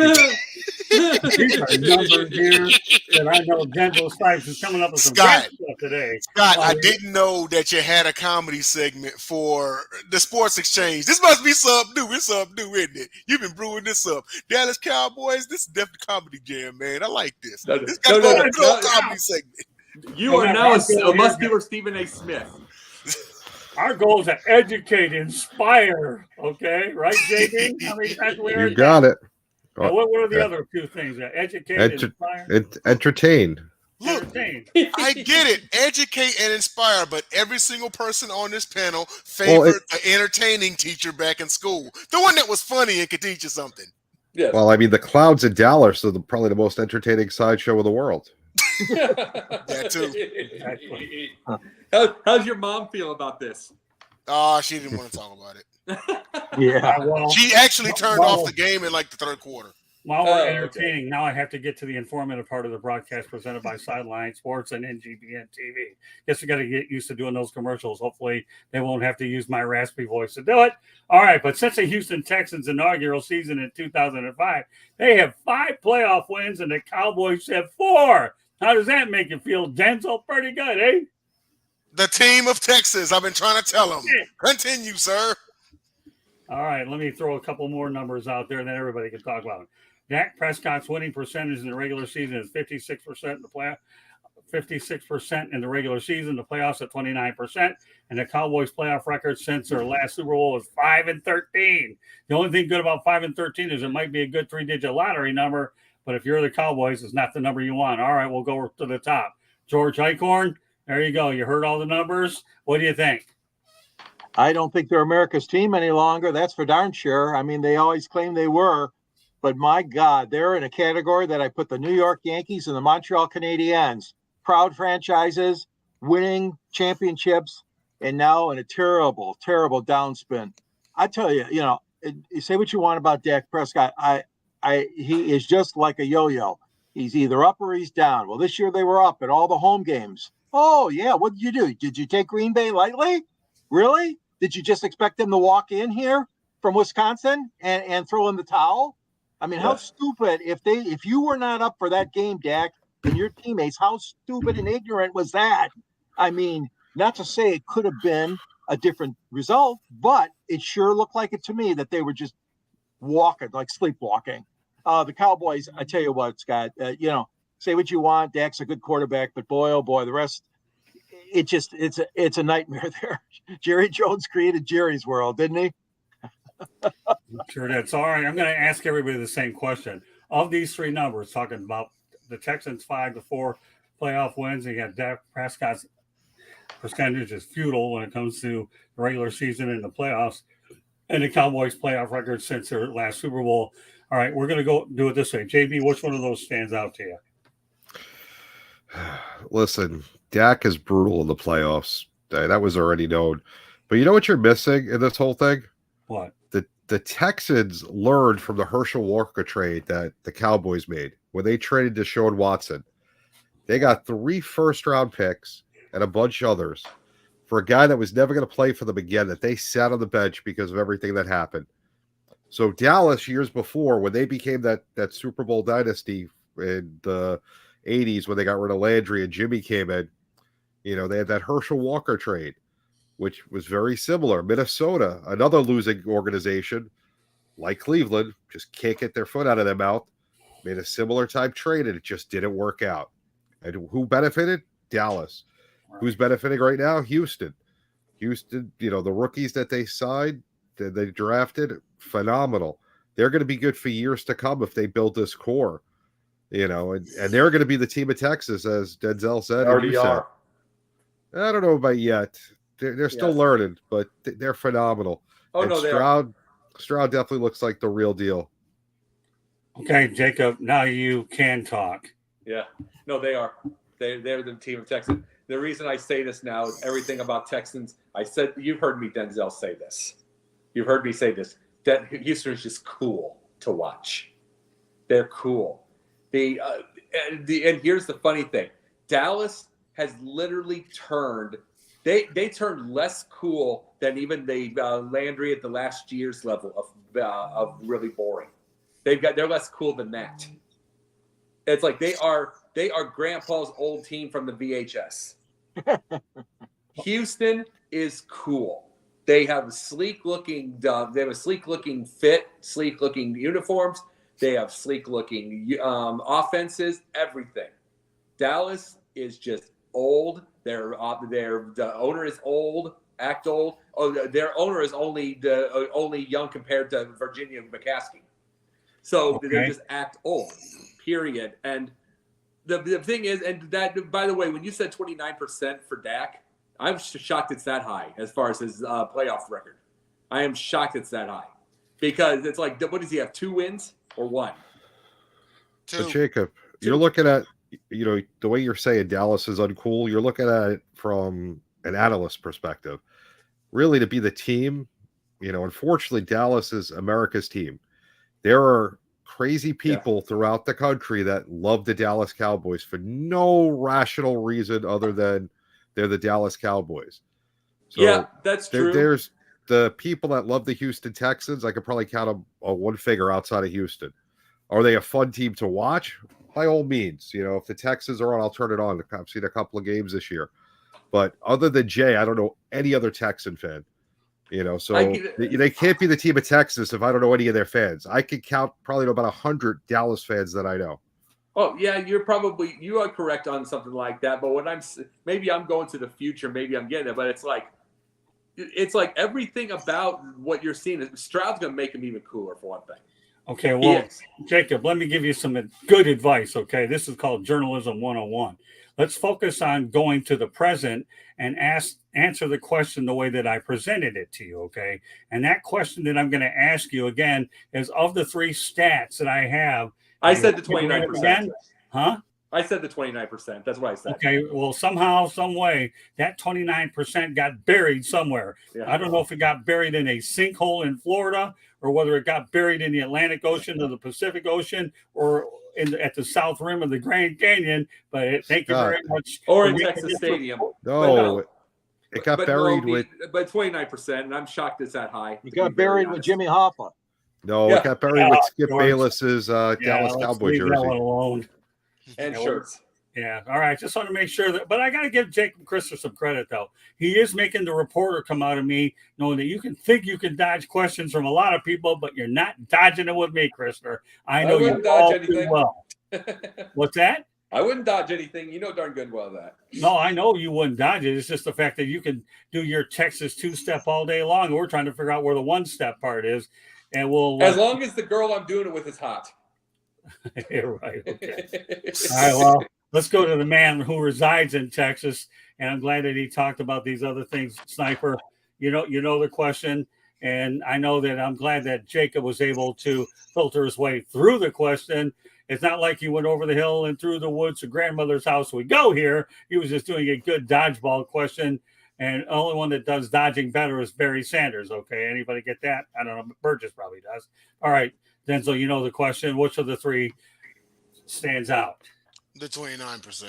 These are numbers here. And I know Denzel Stripes is coming up with some great stuff today. Scott, I didn't know that you had a comedy segment for the Sports Exchange. This must be something new. It's something new, isn't it? You've been brewing this up. Dallas Cowboys, this is definitely comedy jam, man. I like this. This got a comedy segment. You are now a muscular Stephen A. Smith. Our goal is to educate, inspire. Okay, right, JB? How many times we heard You got it. Now, what are the other two things? Educate, inspire, entertain. Look, I get it. Educate and inspire, but every single person on this panel favored an entertaining teacher back in school. The one that was funny and could teach you something. Yeah. Well, I mean, the clouds in Dallas are probably the most entertaining sideshow in the world. That too. How's your mom feel about this? She didn't want to talk about it. Yeah. Well, She actually turned off the game in like the third quarter. While we're Oh, entertaining, now I have to get to the informative part of the broadcast presented by Sideline Sports and NGBN TV. Guess we got to get used to doing those commercials. Hopefully, they won't have to use my raspy voice to do it. All right, but since the Houston Texans' inaugural season in 2005, they have 5 playoff wins and the Cowboys have 4. How does that make you feel, Denzel? Pretty good, eh? The team of Texas. I've been trying to tell them. Continue, sir. All right, let me throw a couple more numbers out there, and then everybody can talk about it. Dak Prescott's winning percentage in the regular season is 56% in the playoff, 56% in the regular season. The playoffs at 29%, and the Cowboys' playoff record since their last Super Bowl is 5-13. The only thing good about 5-13 is it might be a good 3-digit lottery number, but if you're the Cowboys, it's not the number you want. All right, we'll go to the top. George Eichhorn, there you go. You heard all the numbers. What do you think? I don't think they're America's team any longer. That's for darn sure. I mean, they always claimed they were, but my God, they're in a category that I put the New York Yankees and the Montreal Canadiens. Proud franchises, winning championships, and now in a terrible, terrible downspin. I tell you, you say what you want about Dak Prescott. He is just like a yo-yo. He's either up or he's down. Well, this year they were up at all the home games. Oh, yeah. What did you do? Did you take Green Bay lightly? Really? Did you just expect them to walk in here from Wisconsin and throw in the towel? I mean, how stupid if you were not up for that game, Dak, and your teammates, how stupid and ignorant was that? I mean, not to say it could have been a different result, but it sure looked like it to me that they were just walking, like sleepwalking. The Cowboys, I tell you what, Scott, say what you want. Dak's a good quarterback, but boy, oh boy, the rest, it's a nightmare there. Jerry Jones created Jerry's world, didn't he? Sure did. So, all right, I'm going to ask everybody the same question. Of these 3 numbers, talking about the Texans 5-4 playoff wins, and you got Dak Prescott's percentage is futile when it comes to the regular season and the playoffs, and the Cowboys' playoff record since their last Super Bowl. All right, we're going to go do it this way. JB, which one of those stands out to you? Listen, Dak is brutal in the playoffs. That was already known. But you know what you're missing in this whole thing? What? The Texans learned from the Herschel Walker trade that the Cowboys made when they traded Deshaun Watson. They got 3 first-round picks and a bunch of others for a guy that was never going to play for them again, that they sat on the bench because of everything that happened. So Dallas, years before, when they became that Super Bowl dynasty in the 80s, when they got rid of Landry and Jimmy came in, they had that Herschel Walker trade, which was very similar. Minnesota, another losing organization, like Cleveland, just can't get their foot out of their mouth, made a similar type trade, and it just didn't work out. And who benefited? Dallas. Right. Who's benefiting right now? Houston. Houston, the rookies that they signed, that they drafted, phenomenal. They're going to be good for years to come if they build this core, and they're going to be the team of Texas, as Denzel said. They already are. I don't know about yet. They're still learning, but they're phenomenal. Oh, and no, Stroud definitely looks like the real deal. Okay, Jacob, now you can talk. Yeah. No, they are. They're the team of Texans. The reason I say this now is everything about Texans. I said, you've heard me, Denzel, say this. You've heard me say this. That Houston is just cool to watch. They're cool. And here's the funny thing. Dallas has literally turned – they turned less cool than even the Landry at the last year's level of really boring. They're less cool than that. It's like they are Grandpa's old team from the VHS. Houston is cool. They have sleek looking fit, sleek looking uniforms. They have sleek looking offenses, everything. Dallas is just old. The owner is old, act old. Oh, their owner is only young compared to Virginia McCaskey. So They just act old, period. And the thing is, and that, by the way, when you said 29% for Dak, I'm shocked it's that high as far as his playoff record. I am shocked it's that high because it's like, what does he have? 2 wins or 1? 2. But Jacob, you're looking at, the way you're saying Dallas is uncool, you're looking at it from an analyst perspective. Really, to be the team, unfortunately, Dallas is America's team. There are crazy people throughout the country that love the Dallas Cowboys for no rational reason other than they're the Dallas Cowboys. So yeah, that's true. There's the people that love the Houston Texans. I could probably count them on one finger outside of Houston. Are they a fun team to watch? By all means. If the Texans are on, I'll turn it on. I've seen a couple of games this year. But other than Jay, I don't know any other Texan fan. So they can't be the team of Texas if I don't know any of their fans. I could count probably about 100 Dallas fans that I know. Oh yeah, you are correct on something like that. But when maybe I'm going to the future, maybe I'm getting it. But it's like everything about what you're seeing. Stroud's going to make him even cooler for one thing. Okay, well, Jacob, let me give you some good advice. Okay, this is called Journalism 101. Let's focus on going to the present and answer the question the way that I presented it to you, okay? And that question that I'm going to ask you again is, of the 3 stats that I have. I said the 29%. Huh? I said the 29%. That's what I said. Okay, well, somehow, some way, that 29% got buried somewhere. Yeah. I don't know if it got buried in a sinkhole in Florida or whether it got buried in the Atlantic Ocean or the Pacific Ocean or at the south rim of the Grand Canyon. But thank you very much. Or in Texas Stadium. No, it got buried with. But 29%, and I'm shocked it's that high. It got buried with Jimmy Hoffa. No, it got buried with Skip Bayless's Dallas Cowboy jersey. That one alone. And shirts. Yeah. All right. Just want to make sure but I got to give Jacob Christer some credit, though. He is making the reporter come out of me, knowing that you can think you can dodge questions from a lot of people, but you're not dodging it with me, Christer. I know you dodge anything well. What's that? I wouldn't dodge anything. You know darn good well that. No, I know you wouldn't dodge it. It's just the fact that you can do your Texas 2-step all day long. We're trying to figure out where the 1-step part is. And we'll as long as the girl I'm doing it with is hot. You're right. Okay. All right. Well, let's go to the man who resides in Texas, and I'm glad that he talked about these other things. Sniper, you know the question, and I know that I'm glad that Jacob was able to filter his way through the question. It's not like he went over the hill and through the woods to grandmother's house. We go here. He was just doing a good dodgeball question, and the only one that does dodging better is Barry Sanders. Okay, anybody get that? I don't know. Burgess probably does. All right. Denzel, you know the question. Which of the 3 stands out? The 29%.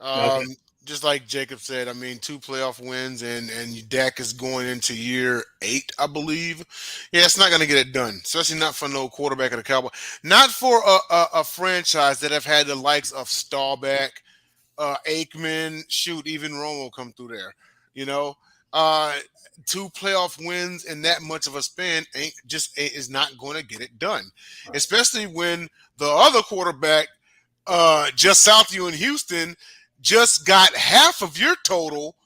Okay. Just like Jacob said, I mean, 2 playoff wins and Dak is going into year 8, I believe. Yeah, it's not going to get it done, especially not for no quarterback of the Cowboys. Not for a franchise that have had the likes of Staubach, Aikman, even Romo come through there. 2 playoff wins in that much of a span is not going to get it done, especially when the other quarterback just south of you in Houston just got half of your total,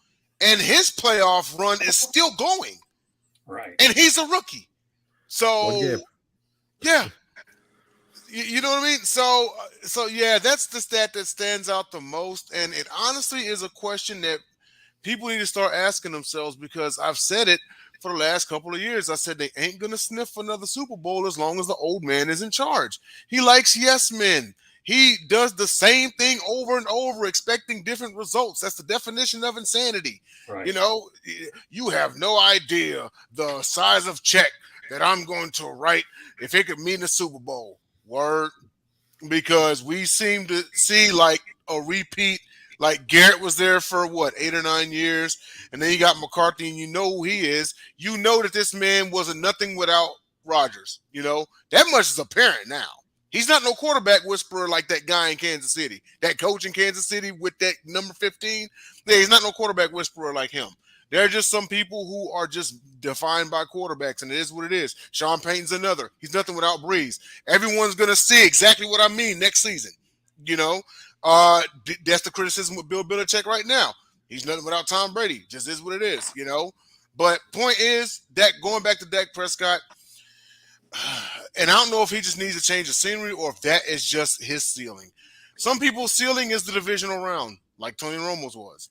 and his playoff run is still going. Right. And he's a rookie. So, yeah. You know what I mean? So yeah, that's the stat that stands out the most, and it honestly is a question that people need to start asking themselves, because I've said it for the last couple of years. I said they ain't going to sniff another Super Bowl as long as the old man is in charge. He likes yes men. He does the same thing over and over, expecting different results. That's the definition of insanity. Right. You have no idea the size of check that I'm going to write if it could mean the Super Bowl. Word. Because we seem to see like a repeat. Like Garrett was there for 8 or 9 years, and then you got McCarthy, and you know who he is. You know that this man wasn't nothing without Rodgers. That much is apparent now. He's not no quarterback whisperer like that guy in Kansas City, that coach in Kansas City with that number 15. Yeah, he's not no quarterback whisperer like him. There are just some people who are just defined by quarterbacks, and it is what it is. Sean Payton's another. He's nothing without Breeze. Everyone's going to see exactly what I mean next season. That's the criticism with Bill Belichick right now. He's nothing without Tom Brady. Just is what it is, But point is, that going back to Dak Prescott, and I don't know if he just needs to change the scenery or if that is just his ceiling. Some people's ceiling is the divisional round, like Tony Romo's was.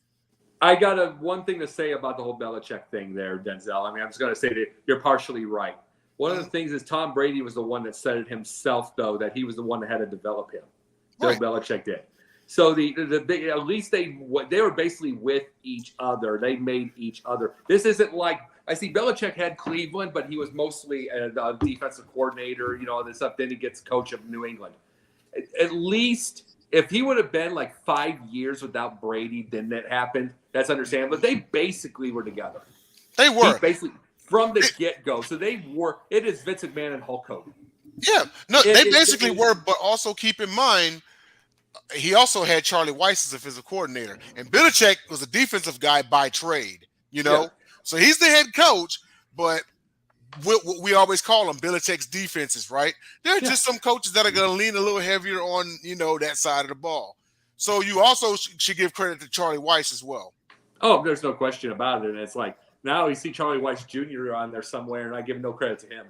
I got one thing to say about the whole Belichick thing there, Denzel. I mean, I'm just going to say that you're partially right. One of the things is Tom Brady was the one that said it himself, though, that he was the one that had to develop him. Bill Belichick did. So at least they were basically with each other. They made each other. This isn't like I see Belichick had Cleveland, but he was mostly a defensive coordinator, this stuff. Then he gets coach of New England. At least if he would have been like 5 years without Brady, then that happened. That's understandable. But they basically were together. They were. Basically from the get-go. So they were. It is Vince McMahon and Hulk Hogan. Yeah. No, they basically were, but also keep in mind, he also had Charlie Weiss as a physical coordinator. And Belichick was a defensive guy by trade, Yeah. So he's the head coach, but we always call them Belichick's defenses, right? There are just some coaches that are going to lean a little heavier on, that side of the ball. So you also should give credit to Charlie Weiss as well. Oh, there's no question about it. And it's like, now you see Charlie Weiss Jr. on there somewhere, and I give no credit to him.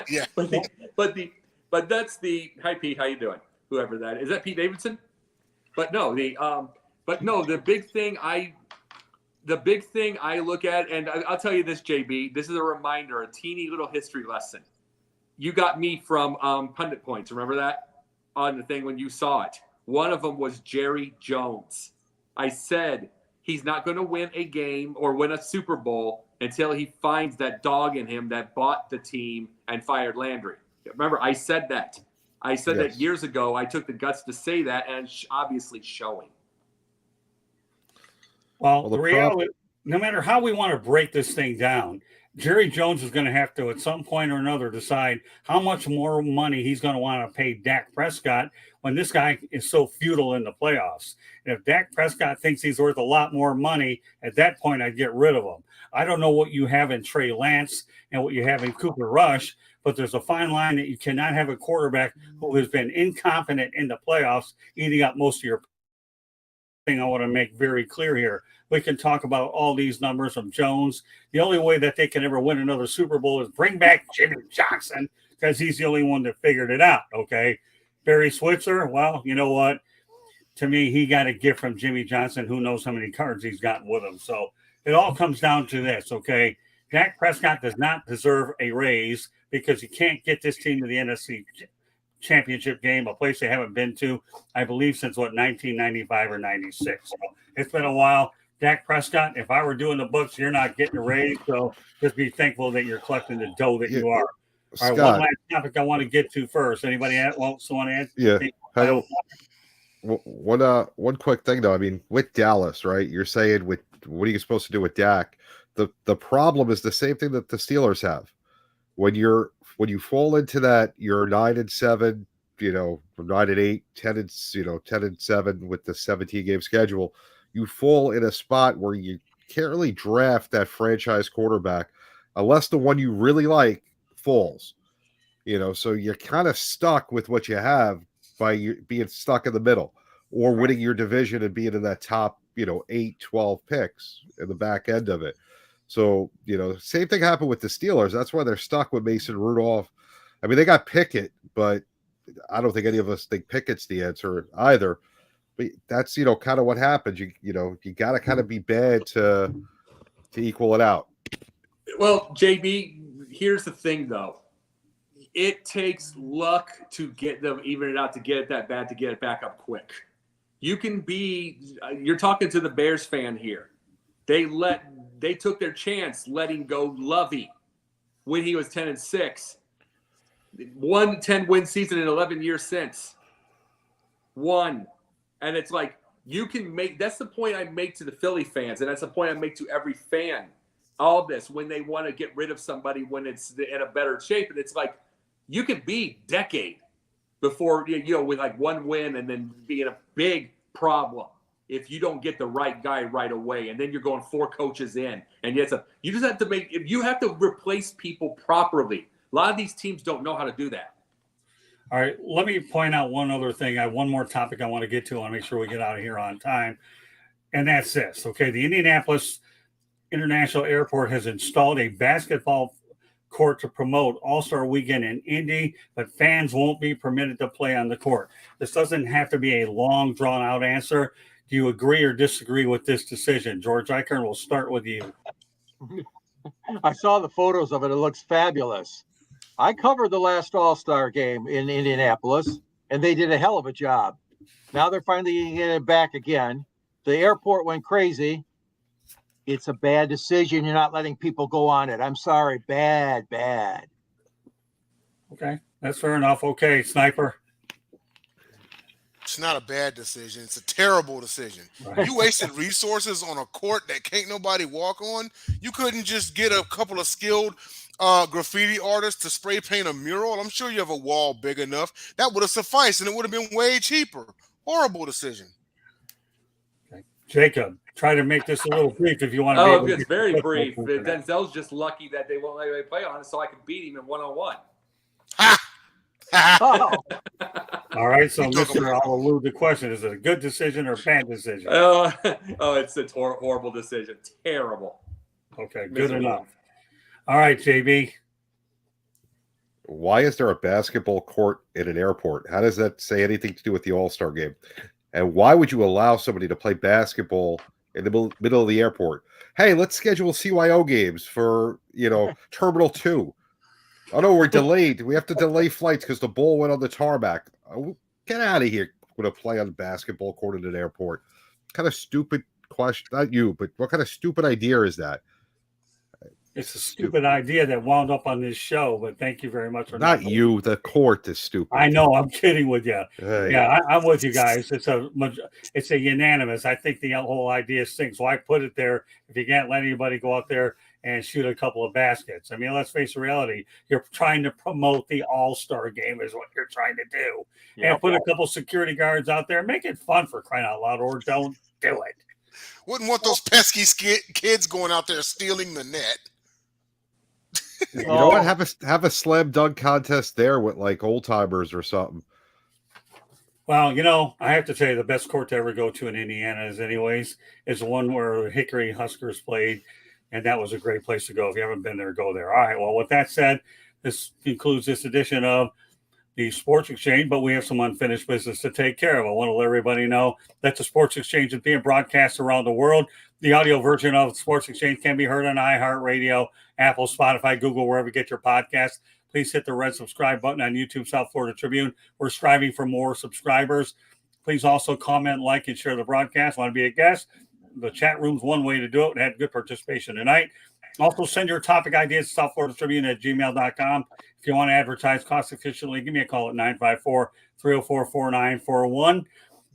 Yeah. But that's the hi Pete, how you doing? Whoever that is that Pete Davidson? But no, the big thing I look at, and I'll tell you this, JB, this is a reminder, a teeny little history lesson. You got me from Pundit Points. Remember that on the thing when you saw it? One of them was Jerry Jones. I said he's not going to win a game or win a Super Bowl until he finds that dog in him that bought the team and fired Landry. Remember, I said that. I said that years ago. I took the guts to say that, and it's obviously showing. Well, the reality, no matter how we want to break this thing down, Jerry Jones is going to have to, at some point or another, decide how much more money he's going to want to pay Dak Prescott when this guy is so futile in the playoffs. And if Dak Prescott thinks he's worth a lot more money, at that point, I'd get rid of him. I don't know what you have in Trey Lance and what you have in Cooper Rush, but there's a fine line that you cannot have a quarterback who has been incompetent in the playoffs, eating up most of your thing I want to make very clear here. We can talk about all these numbers of Jones. The only way that they can ever win another Super Bowl is bring back Jimmy Johnson because he's the only one that figured it out, okay? Barry Switzer, well, you know what? To me, he got a gift from Jimmy Johnson. Who knows how many cards he's gotten with him. So it all comes down to this, okay? Dak Prescott does not deserve a raise because he can't get this team to the NFC championship game, a place they haven't been to, I believe, since, 1995 or 96. So it's been a while. Dak Prescott, if I were doing the books, you're not getting a raise, so just be thankful that you're collecting the dough that you are. All right, one last topic I want to get to first. Anybody else want to answer? Yeah. One quick thing, though. I mean, with Dallas, right, you're saying what are you supposed to do with Dak? The problem is the same thing that the Steelers have. When you fall into that, you're 9-7, 9-8, 10-7 with the 17-game schedule. You fall in a spot where you can't really draft that franchise quarterback unless the one you really like falls. So you're kind of stuck with what you have by being stuck in the middle or winning your division and being in that top, 8, 12 picks in the back end of it. So, same thing happened with the Steelers. That's why they're stuck with Mason Rudolph. I mean, they got Pickett, but I don't think any of us think Pickett's the answer either. But that's, kind of what happens. You got to kind of be bad to equal it out. Well, JB, here's the thing, though. It takes luck to get them even it out, to get it that bad, to get it back up quick. You're talking to the Bears fan here. They took their chance letting go Lovey when he was 10-6. 1 10-win season in 11 years since. One. And it's like, you can make, that's the point I make to the Philly fans, and that's the point I make to every fan. All this, when they want to get rid of somebody when it's in a better shape. And it's like, you could be decade before, with like one win and then be in a big problem if you don't get the right guy right away. And then you're going 4 coaches in. And you just have to you have to replace people properly. A lot of these teams don't know how to do that. All right, let me point out one other thing. I have one more topic I want to get to. I want to make sure we get out of here on time. And that's this, okay? The Indianapolis International Airport has installed a basketball court to promote All-Star Weekend in Indy, but fans won't be permitted to play on the court. This doesn't have to be a long, drawn-out answer. Do you agree or disagree with this decision? George Eichern, we'll start with you. I saw the photos of it. It looks fabulous. I covered the last All-Star game in Indianapolis, and they did a hell of a job. Now they're finally getting it back again. The airport went crazy. It's a bad decision. You're not letting people go on it. I'm sorry. Bad. Okay, that's fair enough. Okay, Sniper. It's not a bad decision. It's a terrible decision. Right. You wasted resources on a court that can't nobody walk on. You couldn't just get a couple of skilled graffiti artists to spray paint a mural. I'm sure you have a wall big enough. That would have sufficed, and it would have been way cheaper. Horrible decision. Okay. Jacob, try to make this a little brief if you want to. Oh, it's very brief. Denzel's just lucky that they won't let me play on it, so I can beat him in one-on-one. Ha! Oh, All right, so Mr. I'll elude the question. Is it a good decision or a bad decision? It's a horrible decision. Terrible. Okay, good enough. All right, JB. Why is there a basketball court in an airport? How does that say anything to do with the All-Star game? And why would you allow somebody to play basketball in the middle of the airport? Hey, let's schedule CYO games for, Terminal 2. Oh, no, we're delayed. We have to delay flights because the ball went on the tarmac. Get out of here with a play on the basketball court in an airport. What kind of stupid question? Not you, but what kind of stupid idea is that? It's a stupid idea that wound up on this show, but thank you very much for not you. The court is stupid. I know. I'm kidding with you. Hey. Yeah, I'm with you guys. It's a unanimous. I think the whole idea stinks. Why put it there if you can't let anybody go out there and shoot a couple of baskets? I mean, let's face the reality. You're trying to promote the All-Star game is what you're trying to do. Yeah. And put a couple security guards out there. Make it fun for crying out loud, or don't do it. Wouldn't want those pesky kids going out there stealing the net. You know what? Have a slam dunk contest there with like old timers or something. Well, I have to tell you, the best court to ever go to in Indiana is the one where Hickory Huskers played, and that was a great place to go. If you haven't been there, go there. All right. Well, with that said, this concludes this edition of the Sports Exchange, but we have some unfinished business to take care of. I want to let everybody know that the Sports Exchange is being broadcast around the world. The audio version of Sports Exchange can be heard on iHeartRadio, Apple, Spotify, Google, wherever you get your podcasts. Please hit the red subscribe button on YouTube South Florida Tribune. We're striving for more subscribers. Please also comment, like, and share the broadcast. Want to be a guest? The chat room's one way to do it. We had good participation tonight. Also, send your topic ideas to southfloridatribune@gmail.com. If you want to advertise cost efficiently, give me a call at 954-304-4941.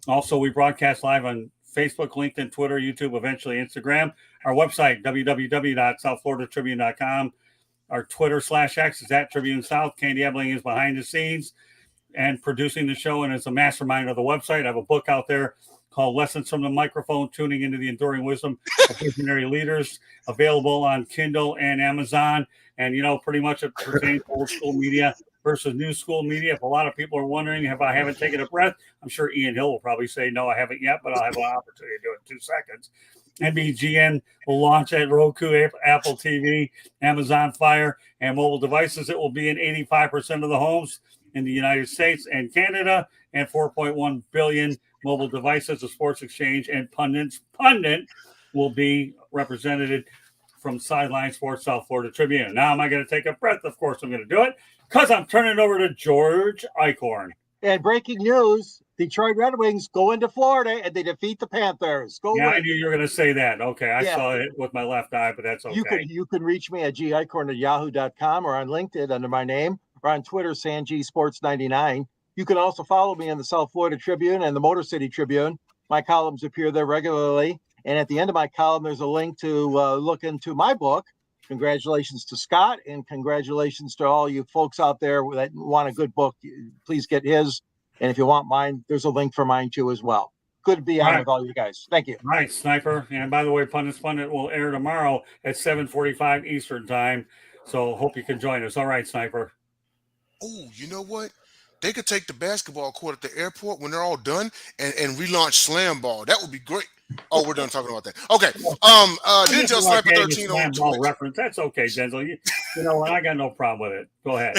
Also, we broadcast live on Facebook, LinkedIn, Twitter, YouTube, eventually Instagram. Our website, www.southfloridatribune.com. Our Twitter /X is at Tribune South. Candy Ebling is behind the scenes and producing the show and is a mastermind of the website. I have a book out there called Lessons from the Microphone, Tuning into the Enduring Wisdom of Visionary Leaders, available on Kindle and Amazon. And, pretty much it pertains to old school media versus new school media. If a lot of people are wondering if I haven't taken a breath, I'm sure Ian Hill will probably say, no, I haven't yet, but I'll have an opportunity to do it in 2 seconds. NBGN will launch at Roku, Apple TV, Amazon Fire, and mobile devices. It will be in 85% of the homes in the United States and Canada, and 4.1 billion mobile devices. The Sports Exchange and Pundit will be represented from Sideline Sports South Florida Tribune. Now, am I going to take a breath? Of course I'm going to do it, because I'm turning it over to George Eichhorn. And breaking news, Detroit Red Wings go into Florida and they defeat the Panthers. I knew you were going to say that. Okay, I saw it with my left eye, but that's okay. You can reach me at gichorn@yahoo.com or on LinkedIn under my name, or on Twitter, SanGSports99. You can also follow me on the South Florida Tribune and the Motor City Tribune. My columns appear there regularly. And at the end of my column, there's a link to look into my book. Congratulations to Scott, and congratulations to all you folks out there that want a good book. Please get his. And if you want mine, there's a link for mine too as well. Good to be on with all you guys. Thank you. Right, Sniper. And by the way, Pundit will air tomorrow at 7:45 Eastern time. So hope you can join us. All right, Sniper. Oh, you know what? They could take the basketball court at the airport when they're all done and relaunch Slam Ball. That would be great. Oh, we're done talking about that. Okay. Denzel Sniper 13 on Twitch. Reference. That's okay, Denzel. You know what? I got no problem with it. Go ahead.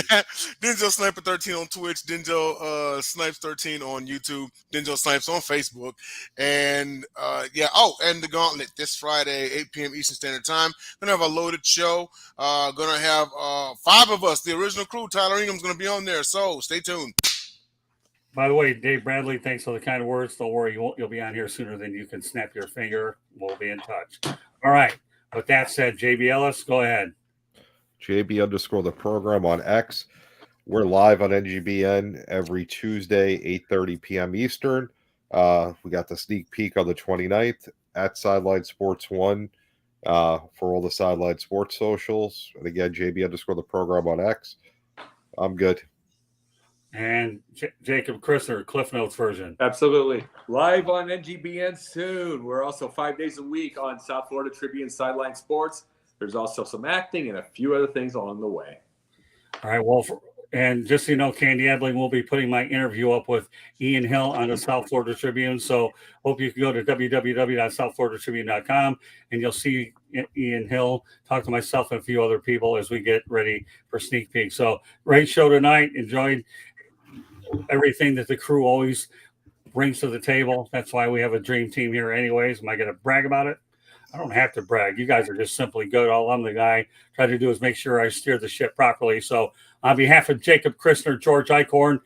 Denzel Sniper 13 on Twitch. Denzel Snipes 13 on YouTube. Denzel Snipes on Facebook. And and the Gauntlet this Friday, 8 p.m. Eastern Standard Time. Gonna have a loaded show. Gonna have 5 of us, the original crew. Tyler Ingham's gonna be on there, so stay tuned. By the way, Dave Bradley, thanks for the kind words. Don't worry, you'll be on here sooner than you can snap your finger. We'll be in touch. All right. With that said, JB Ellis, go ahead. JB_ the program on X. We're live on NGBN every Tuesday, 8:30 p.m. Eastern. We got the sneak peek on the 29th at Sideline Sports 1 for all the Sideline Sports socials. And again, JB_ the program on X. I'm good. And Jacob Christner, Cliff Notes version. Absolutely. Live on NGBN soon. We're also 5 days a week on South Florida Tribune Sideline Sports. There's also some acting and a few other things along the way. All right. Well, and just so you know, Candy Edling will be putting my interview up with Ian Hill on the South Florida Tribune. So hope you can go to www.southfloridatribune.com and you'll see Ian Hill talk to myself and a few other people as we get ready for sneak peek. So great show tonight. Enjoyed everything that the crew always brings to the table. That's why we have a dream team here anyways. Am I going to brag about it? I don't have to brag. You guys are just simply good. All I'm the guy trying to do is make sure I steer the ship properly. So on behalf of Jacob Christner, George Eichhorn,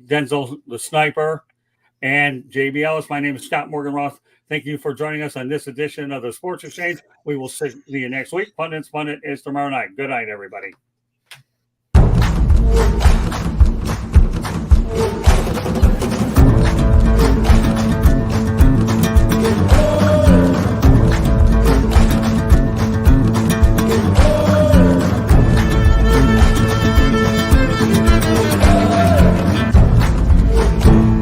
Denzel the Sniper, and JB Ellis, my name is Scott Morgan-Roth. Thank you for joining us on this edition of the Sports Exchange. We will see you next week. Pundits is tomorrow night. Good night, everybody.